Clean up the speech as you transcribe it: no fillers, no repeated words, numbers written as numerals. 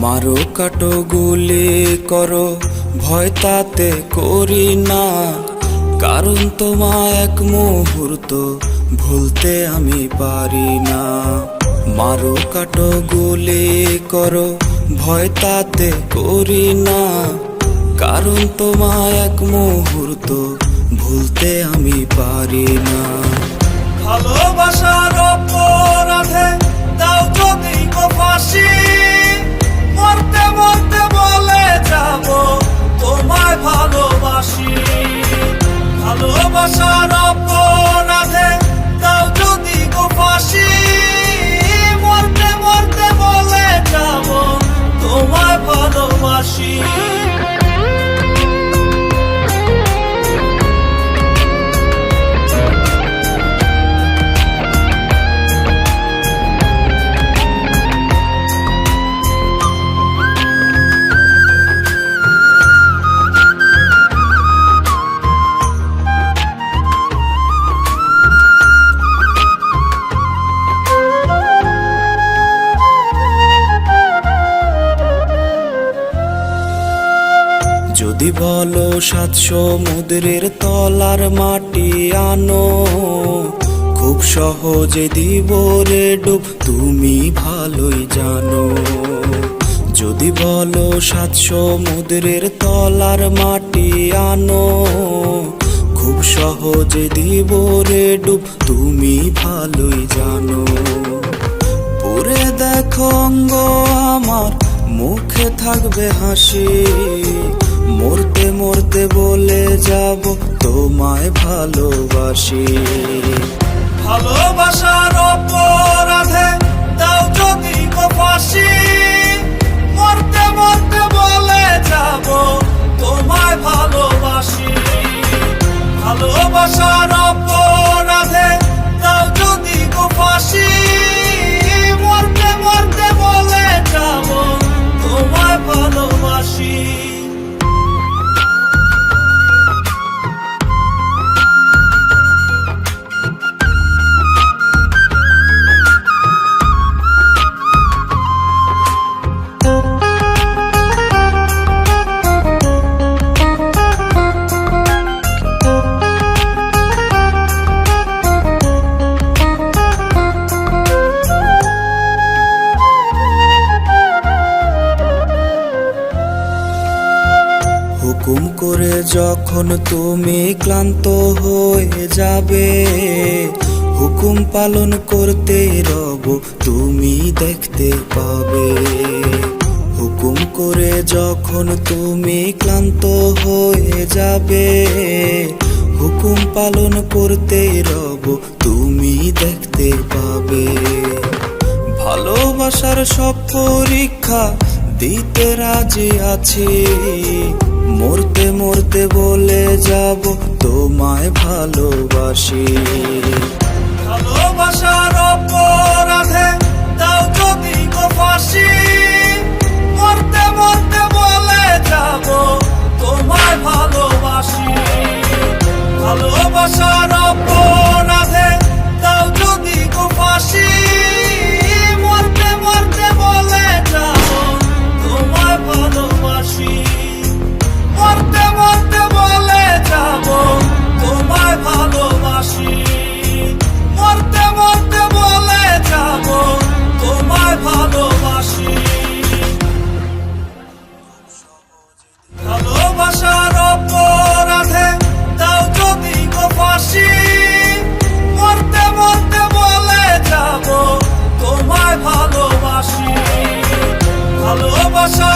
মারো কাটো গুলি করো ভয় তাতে করি না, কারণ তোমায় এক মুহূর্ত ভুলতে আমি পারি না। মারো কাটো গুলি করো ভয় তাতে করি না, কারণ তোমায় এক মুহূর্ত ভুলতে আমি পারি না। ভালোবাসার অপরাধে দাও যদি গো ফাঁসি, মরতে মরতে বলে যাব তোমায় ভালোবাসি। ভালোবাসার অপরাধে দাও যদি গো ফাঁসি, মরতে মরতে বলে যাব তোমায় ভালোবাসি। যদি বলো 7 সমুদ্রের তলার মাটি আনো, খুব সহজে দিব রে ডুব, তুমি ভালোই জানো। যদি বলো 7 সমুদ্রের তলার মাটি আনো, খুব সহজে দিব রে ডুব, তুমি ভালোই জানো। পুরে দেখো অঙ্গ আমার, মুখে থাকবে হাসি, মরতে মরতে বলে যাব তোমায় ভালোবাসি। ভালোবাসার অপরাধে দাও যদি গো ফাঁসি, মরতে মরতে বলে যাব তোমায় ভালোবাসি। ভালোবাসার অপরাধে দাও যদি গো ফাঁসি, মরতে মরতে বলে যাব তোমায় ভালোবাসি। হুকুম করে যখন তুমি ক্লান্ত হয়ে যাবে, হুকুম পালন করতে রব তুমি দেখতে পাবে। হুকুম করে যখন তুমি ক্লান্ত হয়ে যাবে, হুকুম পালন করতে রব তুমি দেখতে পাবে। ভালোবাসার সব পরীক্ষা দিতে রাজি আছি, মরতে মরতে বলে যাব তোমায় ভালোবাসি। ভালোবাসার অপরাধে দাও যদি গো ফাঁসি, মরতে মরতে বলে যাব তোমায় ভালোবাসি। ভালোবাসার অপরাধে দাও যদি গো ফাঁসি, মরতে মরতে বলে যাব তোমায় ভালোবাসি। মরতে মরতে বলে যাব তোমায় ভালোবাসি। মরতে মরতে বলে যাব তোমায় ভালোবাসি। ভালোবাসার অপরাধে দাও যদি গো ফাঁসি, মরতে মরতে বলে যাব তোমায় ভালোবাসি। ভালোবাসা